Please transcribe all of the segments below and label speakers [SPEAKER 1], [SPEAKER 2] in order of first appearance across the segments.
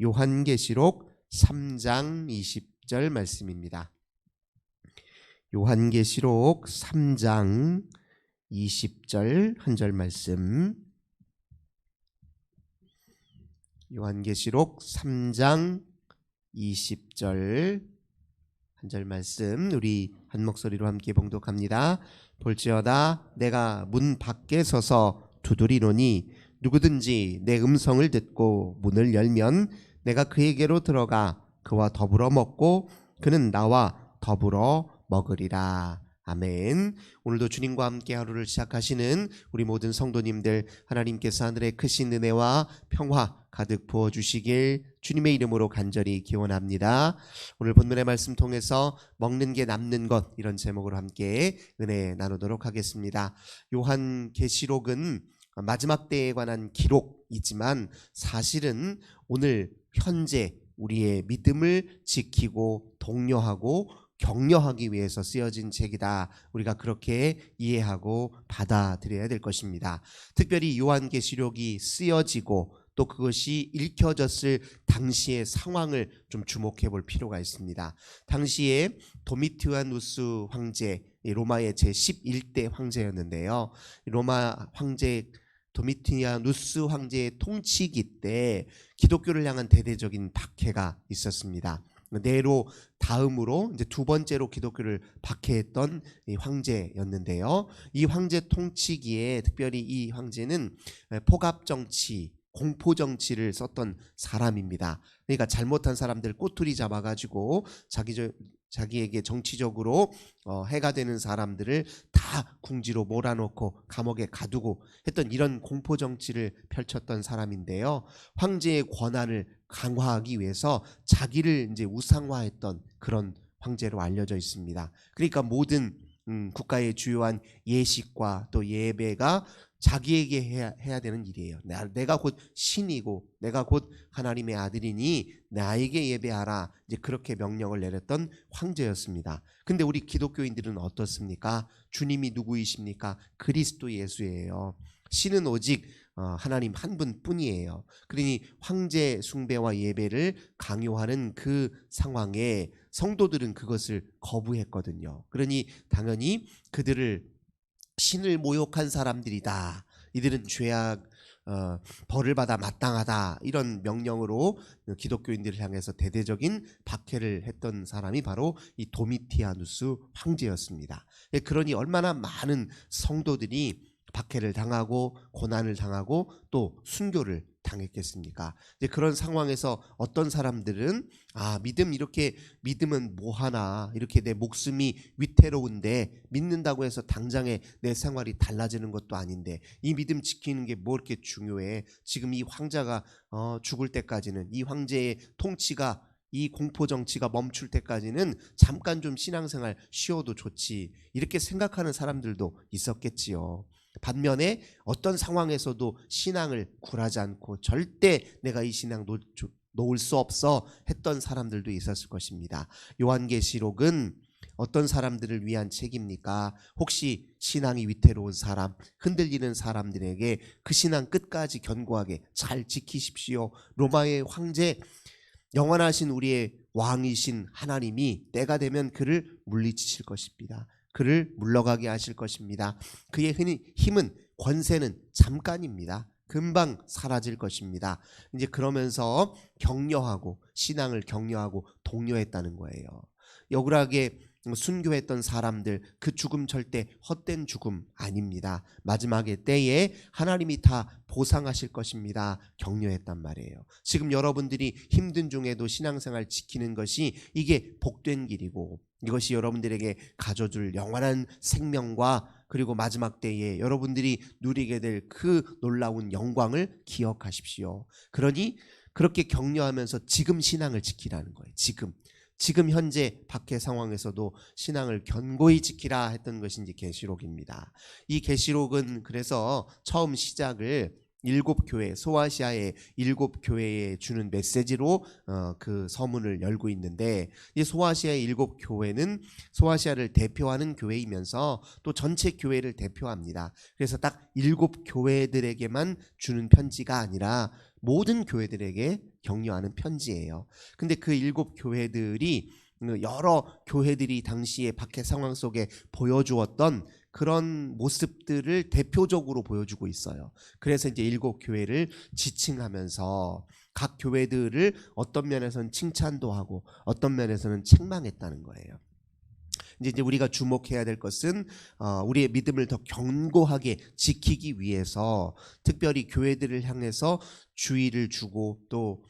[SPEAKER 1] 요한계시록 3장 20절 말씀입니다. 요한계시록 3장 20절 한 절 말씀. 요한계시록 3장 20절 한 절 말씀, 우리 한 목소리로 함께 봉독합니다. 볼지어다 내가 문 밖에 서서 두드리노니 누구든지 내 음성을 듣고 문을 열면 내가 그에게로 들어가 그와 더불어 먹고 그는 나와 더불어 먹으리라. 아멘. 오늘도 주님과 함께 하루를 시작하시는 우리 모든 성도님들, 하나님께서 하늘의 크신 은혜와 평화 가득 부어주시길 주님의 이름으로 간절히 기원합니다. 오늘 본문의 말씀 통해서 먹는 게 남는 것, 이런 제목으로 함께 은혜 나누도록 하겠습니다. 요한계시록은 마지막 때에 관한 기록이지만 사실은 오늘 현재 우리의 믿음을 지키고 독려하고 격려하기 위해서 쓰여진 책이다. 우리가 그렇게 이해하고 받아들여야 될 것입니다. 특별히 요한계시록이 쓰여지고 또 그것이 읽혀졌을 당시의 상황을 좀 주목해 볼 필요가 있습니다. 당시에 도미티아누스 황제, 로마의 제11대 황제였는데요. 로마 황제 도미티아누스 황제의 통치기 때 기독교를 향한 대대적인 박해가 있었습니다. 네로 다음으로 이제 두 번째로 기독교를 박해했던 이 황제였는데요. 이 황제 통치기에 특별히 이 황제는 포갑 정치, 공포 정치를 썼던 사람입니다. 그러니까 잘못한 사람들 꼬투리 잡아가지고 자기에게 정치적으로 해가 되는 사람들을 다 궁지로 몰아넣고 감옥에 가두고 했던 이런 공포 정치를 펼쳤던 사람인데요. 황제의 권한을 강화하기 위해서 자기를 이제 우상화했던 그런 황제로 알려져 있습니다. 그러니까 모든 국가의 주요한 예식과 또 예배가 자기에게 해야 되는 일이에요. 내가 곧 신이고 내가 곧 하나님의 아들이니 나에게 예배하라. 이제 그렇게 명령을 내렸던 황제였습니다. 근데 우리 기독교인들은 어떻습니까? 주님이 누구이십니까? 그리스도 예수예요. 신은 오직 하나님 한 분뿐이에요. 그러니 황제 숭배와 예배를 강요하는 그 상황에 성도들은 그것을 거부했거든요. 그러니 당연히 그들을 신을 모욕한 사람들이다, 이들은 죄악 벌을 받아 마땅하다, 이런 명령으로 기독교인들을 향해서 대대적인 박해를 했던 사람이 바로 이 도미티아누스 황제였습니다. 그러니 얼마나 많은 성도들이 박해를 당하고 고난을 당하고 또 순교를 당했겠습니까? 이제 그런 상황에서 어떤 사람들은 이렇게 믿으면 뭐하나, 이렇게 내 목숨이 위태로운데 믿는다고 해서 당장에 내 생활이 달라지는 것도 아닌데 이 믿음 지키는 게 뭐 이렇게 중요해? 지금 이 황자가 죽을 때까지는, 이 황제의 통치가, 이 공포 정치가 멈출 때까지는 잠깐 좀 신앙생활 쉬어도 좋지, 이렇게 생각하는 사람들도 있었겠지요. 반면에 어떤 상황에서도 신앙을 굴하지 않고 절대 내가 이 신앙 놓을 수 없어 했던 사람들도 있었을 것입니다. 요한계시록은 어떤 사람들을 위한 책입니까? 혹시 신앙이 위태로운 사람, 흔들리는 사람들에게 그 신앙 끝까지 견고하게 잘 지키십시오. 로마의 황제, 영원하신 우리의 왕이신 하나님이 때가 되면 그를 물리치실 것입니다. 그를 물러가게 하실 것입니다. 그의 힘은, 권세는 잠깐입니다. 금방 사라질 것입니다. 이제 그러면서 격려하고 신앙을 격려하고 독려했다는 거예요. 억울하게 순교했던 사람들, 그 죽음 절대 헛된 죽음 아닙니다. 마지막의 때에 하나님이 다 보상하실 것입니다. 격려했단 말이에요. 지금 여러분들이 힘든 중에도 신앙생활 지키는 것이 이게 복된 길이고 이것이 여러분들에게 가져줄 영원한 생명과 그리고 마지막 때에 여러분들이 누리게 될 그 놀라운 영광을 기억하십시오. 그러니 그렇게 격려하면서 지금 신앙을 지키라는 거예요. 지금 현재 박해 상황에서도 신앙을 견고히 지키라 했던 것이 이제 계시록입니다. 이 계시록은 그래서 처음 시작을 7교회, 소아시아의 7교회에 주는 메시지로 그 서문을 열고 있는데, 이 소아시아의 7교회는 소아시아를 대표하는 교회이면서 또 전체 교회를 대표합니다. 그래서 딱 7교회들에게만 주는 편지가 아니라 모든 교회들에게 격려하는 편지예요. 근데 그 7교회들이 여러 교회들이 당시의 박해 상황 속에 보여주었던 그런 모습들을 대표적으로 보여주고 있어요. 그래서 이제 7교회를 지칭하면서 각 교회들을 어떤 면에서는 칭찬도 하고 어떤 면에서는 책망했다는 거예요. 이제 우리가 주목해야 될 것은 우리의 믿음을 더 견고하게 지키기 위해서 특별히 교회들을 향해서 주의를 주고 또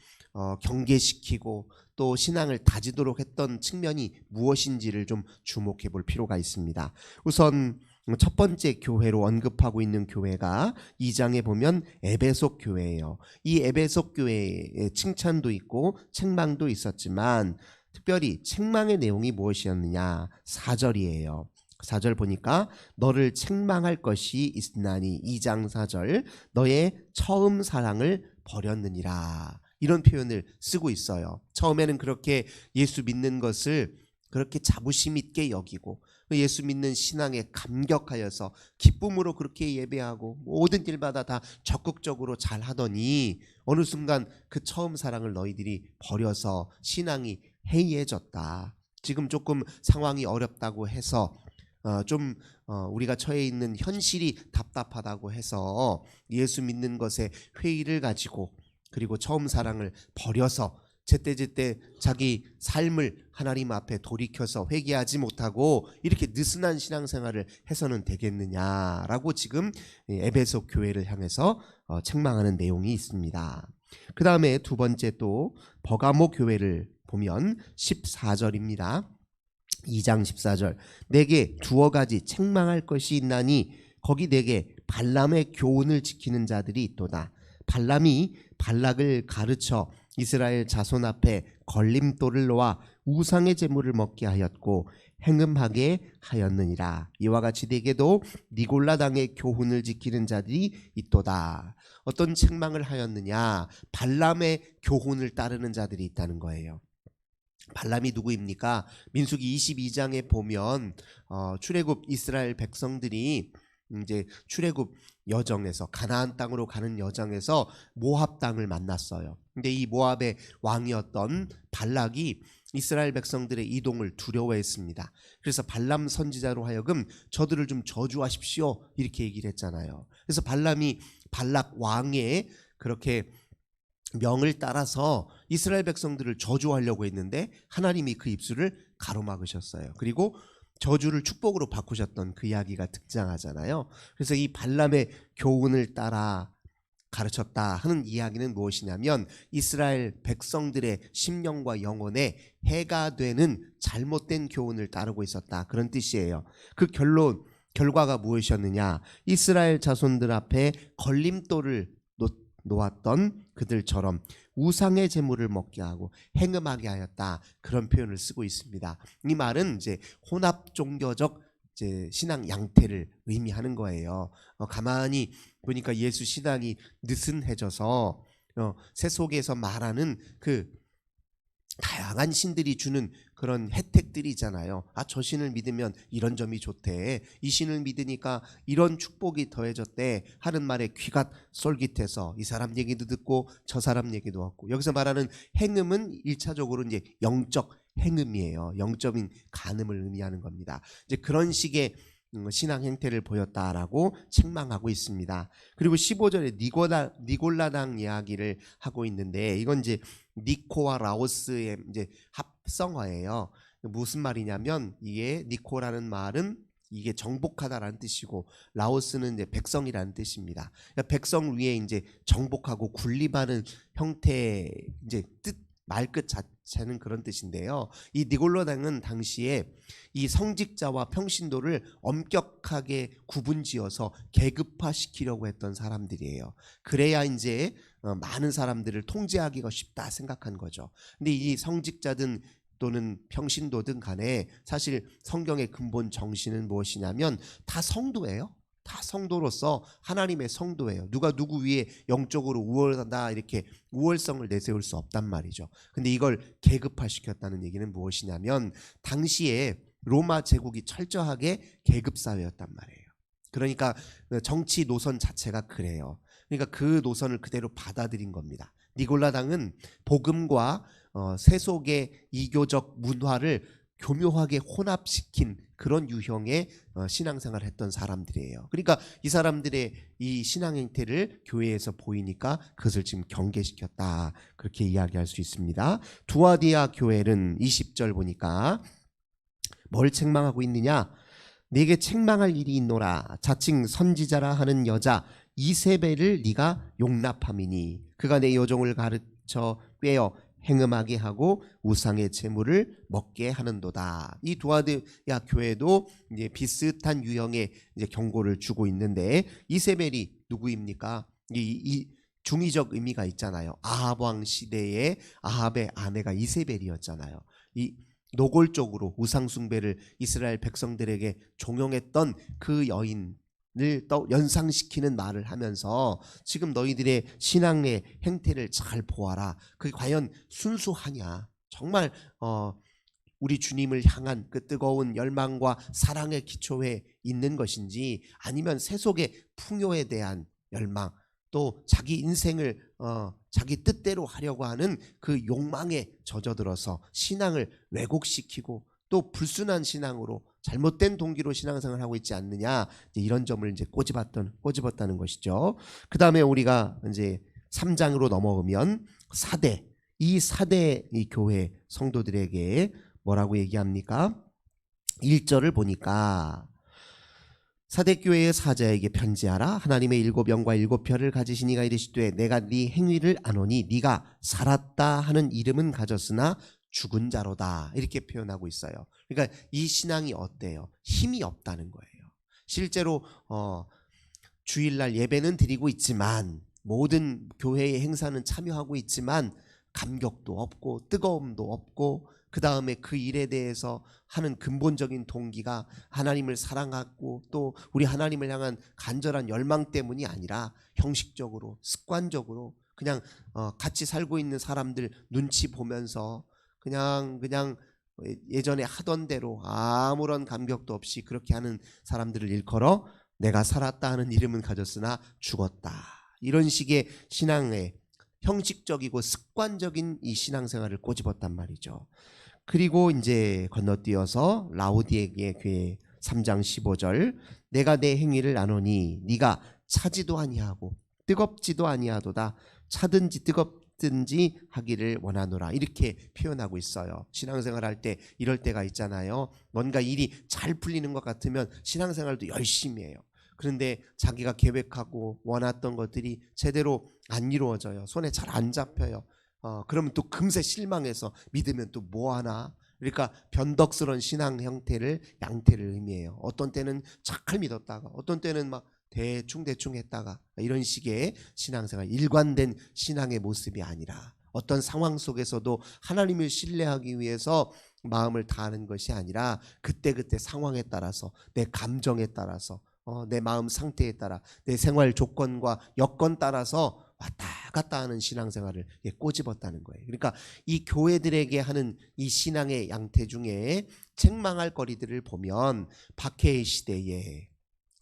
[SPEAKER 1] 경계시키고 또 신앙을 다지도록 했던 측면이 무엇인지를 좀 주목해 볼 필요가 있습니다. 우선 첫 번째 교회로 언급하고 있는 교회가 2장에 보면 에베소 교회예요. 이 에베소 교회에 칭찬도 있고 책망도 있었지만 특별히 책망의 내용이 무엇이었느냐? 4절이에요. 4절 보니까 너를 책망할 것이 있나니 2장 4절 너의 처음 사랑을 버렸느니라. 이런 표현을 쓰고 있어요. 처음에는 그렇게 예수 믿는 것을 그렇게 자부심 있게 여기고 예수 믿는 신앙에 감격하여서 기쁨으로 그렇게 예배하고 모든 일마다 다 적극적으로 잘 하더니 어느 순간 그 처음 사랑을 너희들이 버려서 신앙이 해이해졌다. 지금 조금 상황이 어렵다고 해서 우리가 처해 있는 현실이 답답하다고 해서 예수 믿는 것에 회의를 가지고 그리고 처음 사랑을 버려서 제때제때 자기 삶을 하나님 앞에 돌이켜서 회개하지 못하고 이렇게 느슨한 신앙생활을 해서는 되겠느냐라고 지금 에베소 교회를 향해서 책망하는 내용이 있습니다. 그 다음에 두 번째 또 버가모 교회를 보면 14절입니다. 2장 14절 내게 두어 가지 책망할 것이 있나니 거기 내게 발람의 교훈을 지키는 자들이 있도다. 발람이 발락을 가르쳐 이스라엘 자손 앞에 걸림돌을 놓아 우상의 제물을 먹게 하였고 행음하게 하였느니라. 이와 같이 내게도 니골라당의 교훈을 지키는 자들이 있도다. 어떤 책망을 하였느냐? 발람의 교훈을 따르는 자들이 있다는 거예요. 발람이 누구입니까? 민수기 22장에 보면 출애굽 이스라엘 백성들이 이제 출애굽 여정에서 가나안 땅으로 가는 여정에서 모압 땅을 만났어요. 근데 이 모압의 왕이었던 발락이 이스라엘 백성들의 이동을 두려워했습니다. 그래서 발람 선지자로 하여금 저들을 좀 저주하십시오 이렇게 얘기를 했잖아요. 그래서 발람이 발락 왕의 그렇게 명을 따라서 이스라엘 백성들을 저주하려고 했는데 하나님이 그 입술을 가로막으셨어요. 그리고 저주를 축복으로 바꾸셨던 그 이야기가 등장하잖아요. 그래서 이 발람의 교훈을 따라 가르쳤다 하는 이야기는 무엇이냐면 이스라엘 백성들의 심령과 영혼에 해가 되는 잘못된 교훈을 따르고 있었다, 그런 뜻이에요. 그 결과가 무엇이었느냐? 이스라엘 자손들 앞에 걸림돌을 놓았던 그들처럼 우상의 제물을 먹게 하고 행음하게 하였다, 그런 표현을 쓰고 있습니다. 이 말은 이제 혼합 종교적 이제 신앙 양태를 의미하는 거예요. 가만히 보니까 예수 신앙이 느슨해져서 세속에서 말하는 그 다양한 신들이 주는 그런 혜택들이 있잖아요. 저 신을 믿으면 이런 점이 좋대, 이 신을 믿으니까 이런 축복이 더해졌대 하는 말에 귀가 쏠깃해서 이 사람 얘기도 듣고 저 사람 얘기도 듣고, 여기서 말하는 행음은 1차적으로 이제 영적 행음이에요. 영적인 간음을 의미하는 겁니다. 이제 그런 식의 신앙 행태를 보였다라고 책망하고 있습니다. 그리고 15절에 니골라당 이야기를 하고 있는데 이건 이제 니코와 라오스의 이제 합성어예요. 무슨 말이냐면 이게 니코라는 말은 이게 정복하다라는 뜻이고 라오스는 이제 백성이라는 뜻입니다. 그러니까 백성 위에 이제 정복하고 군림하는 형태, 이제 뜻 말끝 자체는 그런 뜻인데요. 이 니골라당은 당시에 이 성직자와 평신도를 엄격하게 구분지어서 계급화시키려고 했던 사람들이에요. 그래야 이제 많은 사람들을 통제하기가 쉽다 생각한 거죠. 근데 이 성직자든 또는 평신도든 간에 사실 성경의 근본 정신은 무엇이냐면 다 성도예요. 다 성도로서 하나님의 성도예요. 누가 누구 위에 영적으로 우월하다 이렇게 우월성을 내세울 수 없단 말이죠. 근데 이걸 계급화시켰다는 얘기는 무엇이냐면 당시에 로마 제국이 철저하게 계급사회였단 말이에요. 그러니까 정치 노선 자체가 그래요. 그러니까 그 노선을 그대로 받아들인 겁니다. 니골라당은 복음과 세속의 이교적 문화를 교묘하게 혼합시킨 그런 유형의 신앙생활을 했던 사람들이에요. 그러니까 이 사람들의 이 신앙 행태를 교회에서 보이니까 그것을 지금 경계시켰다, 그렇게 이야기할 수 있습니다. 두아디아 교회는 20절 보니까 뭘 책망하고 있느냐? 네게 책망할 일이 있노라. 자칭 선지자라 하는 여자 이세벨을 네가 용납함이니 그가 내 여종을 가르쳐 꿰어 행음하게 하고 우상의 제물을 먹게 하는도다. 이 두아디아 교회도 이제 비슷한 유형의 이제 경고를 주고 있는데, 이세벨이 누구입니까? 이 중의적 의미가 있잖아요. 아합 왕 시대에 아합의 아내가 이세벨이었잖아요. 이 노골적으로 우상 숭배를 이스라엘 백성들에게 종용했던 그 여인을 또 연상시키는 말을 하면서 지금 너희들의 신앙의 행태를 잘 보아라. 그게 과연 순수하냐? 정말 우리 주님을 향한 그 뜨거운 열망과 사랑에 기초해 있는 것인지, 아니면 세속의 풍요에 대한 열망, 또 자기 인생을 자기 뜻대로 하려고 하는 그 욕망에 젖어들어서 신앙을 왜곡시키고 또 불순한 신앙으로 잘못된 동기로 신앙생활을 하고 있지 않느냐, 이런 점을 이제 꼬집었다는 것이죠. 그 다음에 우리가 이제 3장으로 넘어오면 사대, 이 사대 이 교회 성도들에게 뭐라고 얘기합니까? 1절을 보니까 사대교회의 사자에게 편지하라. 하나님의 7영과 7별을 가지신 이가 이르시되 내가 네 행위를 아노니 네가 살았다 하는 이름은 가졌으나 죽은 자로다, 이렇게 표현하고 있어요. 그러니까 이 신앙이 어때요? 힘이 없다는 거예요. 실제로 주일날 예배는 드리고 있지만, 모든 교회의 행사는 참여하고 있지만 감격도 없고 뜨거움도 없고, 그 다음에 그 일에 대해서 하는 근본적인 동기가 하나님을 사랑하고 또 우리 하나님을 향한 간절한 열망 때문이 아니라 형식적으로 습관적으로 그냥 같이 살고 있는 사람들 눈치 보면서 그냥 예전에 하던 대로 아무런 감격도 없이 그렇게 하는 사람들을 일컬어 내가 살았다 하는 이름은 가졌으나 죽었다, 이런 식의 신앙의 형식적이고 습관적인 이 신앙생활을 꼬집었단 말이죠. 그리고 이제 건너뛰어서 라오디게의 교회 3장 15절, 내가 내 행위를 아노니 네가 차지도 아니하고 뜨겁지도 아니하도다. 차든지 뜨겁든지 하기를 원하노라, 이렇게 표현하고 있어요. 신앙생활 할 때 이럴 때가 있잖아요. 뭔가 일이 잘 풀리는 것 같으면 신앙생활도 열심히 해요. 그런데 자기가 계획하고 원했던 것들이 제대로 안 이루어져요. 손에 잘 안 잡혀요. 그러면 또 금세 실망해서 믿으면 또 뭐하나. 그러니까 변덕스러운 신앙 형태를, 양태를 의미해요. 어떤 때는 잘 믿었다가 어떤 때는 막 대충 했다가, 이런 식의 신앙생활, 일관된 신앙의 모습이 아니라 어떤 상황 속에서도 하나님을 신뢰하기 위해서 마음을 다하는 것이 아니라 그때그때 상황에 따라서, 내 감정에 따라서, 내 마음 상태에 따라, 내 생활 조건과 여건 따라서 왔다 갔다 하는 신앙생활을 꼬집었다는 거예요. 그러니까 이 교회들에게 하는 이 신앙의 양태 중에 책망할 거리들을 보면 박해의 시대에,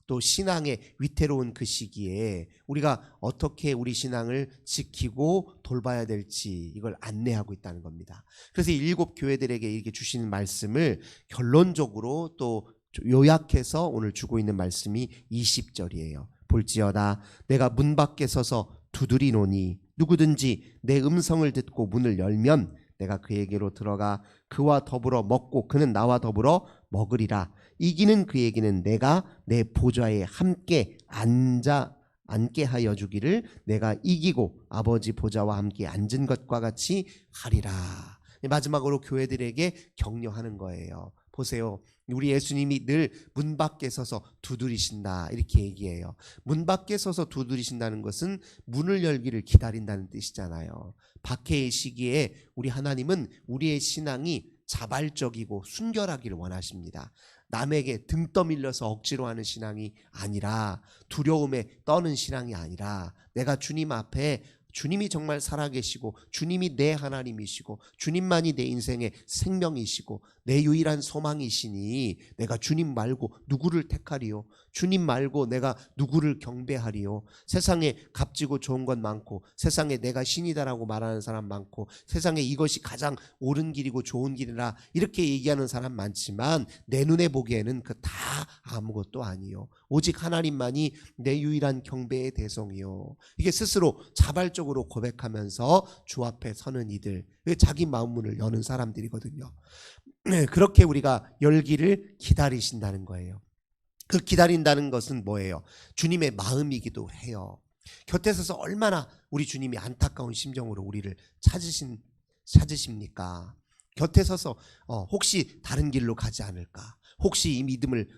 [SPEAKER 1] 또 신앙의 위태로운 그 시기에 우리가 어떻게 우리 신앙을 지키고 돌봐야 될지, 이걸 안내하고 있다는 겁니다. 그래서 7 교회들에게 이렇게 주시는 말씀을 결론적으로 또 요약해서 오늘 주고 있는 말씀이 20절이에요. 볼지어다 내가 문 밖에 서서 두드리노니 누구든지 내 음성을 듣고 문을 열면 내가 그에게로 들어가 그와 더불어 먹고 그는 나와 더불어 먹으리라. 이기는 그에게는 내가 내 보좌에 함께 앉게 하여 주기를 내가 이기고 아버지 보좌와 함께 앉은 것과 같이 하리라. 마지막으로 교회들에게 격려하는 거예요. 보세요. 우리 예수님이 늘 문 밖에 서서 두드리신다, 이렇게 얘기해요. 문 밖에 서서 두드리신다는 것은 문을 열기를 기다린다는 뜻이잖아요. 박해의 시기에 우리 하나님은 우리의 신앙이 자발적이고 순결하기를 원하십니다. 남에게 등 떠밀려서 억지로 하는 신앙이 아니라, 두려움에 떠는 신앙이 아니라, 내가 주님 앞에, 주님이 정말 살아계시고 주님이 내 하나님이시고 주님만이 내 인생의 생명이시고 내 유일한 소망이시니 내가 주님 말고 누구를 택하리요? 주님 말고 내가 누구를 경배하리요? 세상에 값지고 좋은 건 많고, 세상에 내가 신이다라고 말하는 사람 많고, 세상에 이것이 가장 옳은 길이고 좋은 길이라 이렇게 얘기하는 사람 많지만, 내 눈에 보기에는 그 다 아무것도 아니요, 오직 하나님만이 내 유일한 경배의 대성이요. 이게 스스로 자발적으로 고백하면서 주 앞에 서는 이들, 자기 마음 문을 여는 사람들이거든요. 그렇게 우리가 열기를 기다리신다는 거예요. 그 기다린다는 것은 뭐예요? 주님의 마음이기도 해요. 곁에 서서 얼마나 우리 주님이 안타까운 심정으로 우리를 찾으십니까? 곁에 서서 혹시 다른 길로 가지 않을까? 혹시 이 믿음을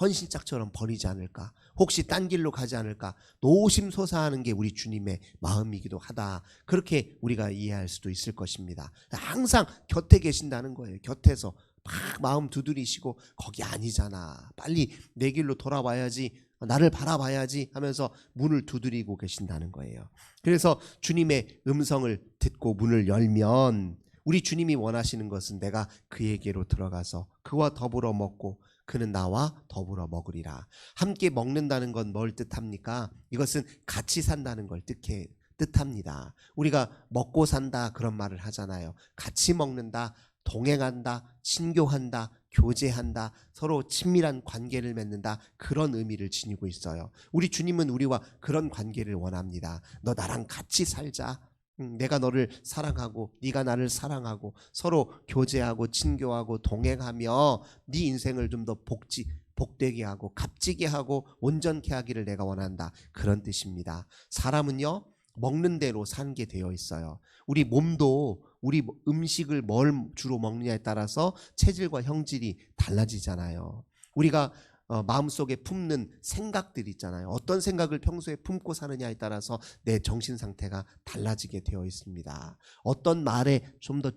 [SPEAKER 1] 헌신짝처럼 버리지 않을까? 혹시 딴 길로 가지 않을까? 노심초사하는 게 우리 주님의 마음이기도 하다. 그렇게 우리가 이해할 수도 있을 것입니다. 항상 곁에 계신다는 거예요. 곁에서 막 마음 두드리시고, 거기 아니잖아, 빨리 내 길로 돌아와야지, 나를 바라봐야지 하면서 문을 두드리고 계신다는 거예요. 그래서 주님의 음성을 듣고 문을 열면, 우리 주님이 원하시는 것은 내가 그에게로 들어가서 그와 더불어 먹고 그는 나와 더불어 먹으리라. 함께 먹는다는 건 뭘 뜻합니까? 이것은 같이 산다는 걸 뜻합니다. 우리가 먹고 산다 그런 말을 하잖아요. 같이 먹는다, 동행한다, 친교한다, 교제한다, 서로 친밀한 관계를 맺는다, 그런 의미를 지니고 있어요. 우리 주님은 우리와 그런 관계를 원합니다. 너 나랑 같이 살자. 내가 너를 사랑하고 네가 나를 사랑하고 서로 교제하고 친교하고 동행하며 네 인생을 좀 더 복되게 하고 값지게 하고 온전케 하기를 내가 원한다, 그런 뜻입니다. 사람은요, 먹는 대로 사는 게 되어 있어요. 우리 몸도 우리 음식을 뭘 주로 먹느냐에 따라서 체질과 형질이 달라지잖아요. 우리가 마음속에 품는 생각들 있잖아요. 어떤 생각을 평소에 품고 사느냐에 따라서 내 정신 상태가 달라지게 되어 있습니다. 어떤 말에 좀 더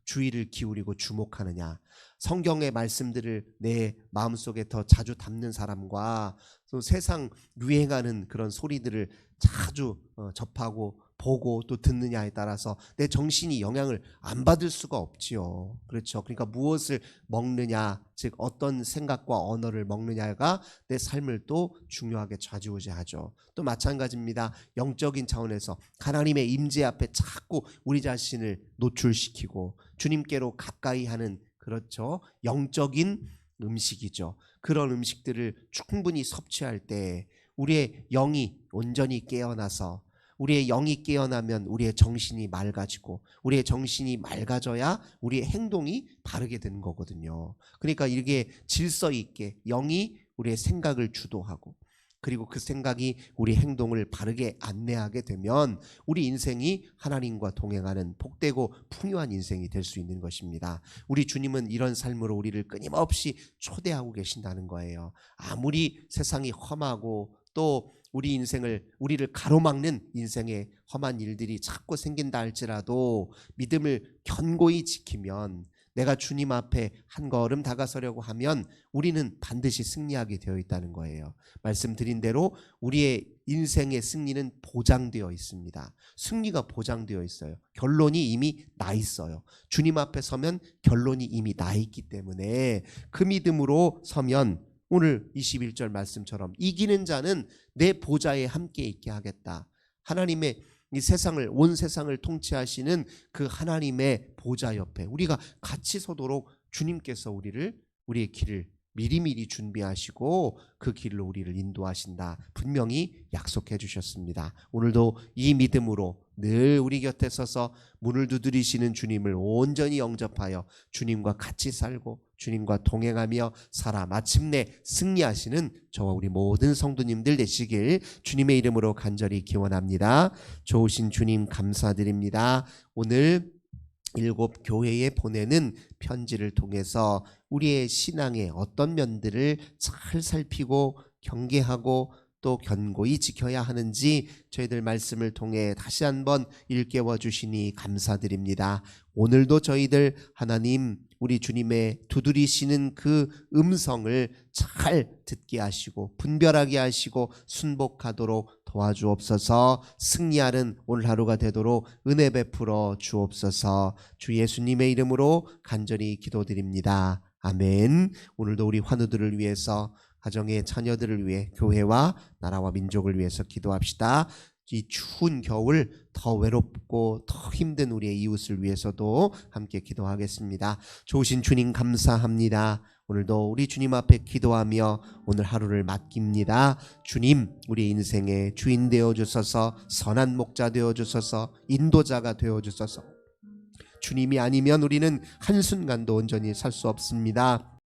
[SPEAKER 1] 주의를 기울이고 주목하느냐, 성경의 말씀들을 내 마음속에 더 자주 담는 사람과 또 세상 유행하는 그런 소리들을 자주 접하고 보고 또 듣느냐에 따라서 내 정신이 영향을 안 받을 수가 없지요. 그렇죠. 그러니까 무엇을 먹느냐, 즉 어떤 생각과 언어를 먹느냐가 내 삶을 또 중요하게 좌지우지하죠. 또 마찬가지입니다. 영적인 차원에서 하나님의 임재 앞에 자꾸 우리 자신을 노출시키고 주님께로 가까이 하는, 그렇죠, 영적인 음식이죠. 그런 음식들을 충분히 섭취할 때 우리의 영이 온전히 깨어나서, 우리의 영이 깨어나면 우리의 정신이 맑아지고, 우리의 정신이 맑아져야 우리의 행동이 바르게 되는 거거든요. 그러니까 이게 질서 있게 영이 우리의 생각을 주도하고, 그리고 그 생각이 우리 행동을 바르게 안내하게 되면 우리 인생이 하나님과 동행하는 복되고 풍요한 인생이 될 수 있는 것입니다. 우리 주님은 이런 삶으로 우리를 끊임없이 초대하고 계신다는 거예요. 아무리 세상이 험하고 또 우리 인생을, 우리를 가로막는 인생의 험한 일들이 자꾸 생긴다 할지라도 믿음을 견고히 지키면, 내가 주님 앞에 한 걸음 다가서려고 하면 우리는 반드시 승리하게 되어 있다는 거예요. 말씀드린 대로 우리의 인생의 승리는 보장되어 있습니다. 승리가 보장되어 있어요. 결론이 이미 나 있어요. 주님 앞에 서면 결론이 이미 나 있기 때문에 그 믿음으로 서면 오늘 21절 말씀처럼 이기는 자는 내 보좌에 함께 있게 하겠다. 하나님의 이 세상을, 온 세상을 통치하시는 그 하나님의 보좌 옆에 우리가 같이 서도록 주님께서 우리의 길을 미리미리 준비하시고 그 길로 우리를 인도하신다, 분명히 약속해 주셨습니다. 오늘도 이 믿음으로 늘 우리 곁에 서서 문을 두드리시는 주님을 온전히 영접하여 주님과 같이 살고 주님과 동행하며 살아 마침내 승리하시는 저와 우리 모든 성도님들 되시길 주님의 이름으로 간절히 기원합니다. 좋으신 주님 감사드립니다. 오늘 7 교회에 보내는 편지를 통해서 우리의 신앙의 어떤 면들을 잘 살피고 경계하고 또 견고히 지켜야 하는지 저희들 말씀을 통해 다시 한번 일깨워 주시니 감사드립니다. 오늘도 저희들 하나님, 우리 주님의 두드리시는 그 음성을 잘 듣게 하시고 분별하게 하시고 순복하도록 도와주옵소서. 승리하는 오늘 하루가 되도록 은혜 베풀어 주옵소서. 주 예수님의 이름으로 간절히 기도드립니다. 아멘. 오늘도 우리 환우들을 위해서 가정의 자녀들을 위해 교회와 나라와 민족을 위해서 기도합시다. 이 추운 겨울 더 외롭고 더 힘든 우리의 이웃을 위해서도 함께 기도하겠습니다. 좋으신 주님 감사합니다. 오늘도 우리 주님 앞에 기도하며 오늘 하루를 맡깁니다. 주님, 우리 인생의 주인 되어 주소서, 선한 목자 되어 주소서, 인도자가 되어 주소서. 주님이 아니면 우리는 한순간도 온전히 살 수 없습니다.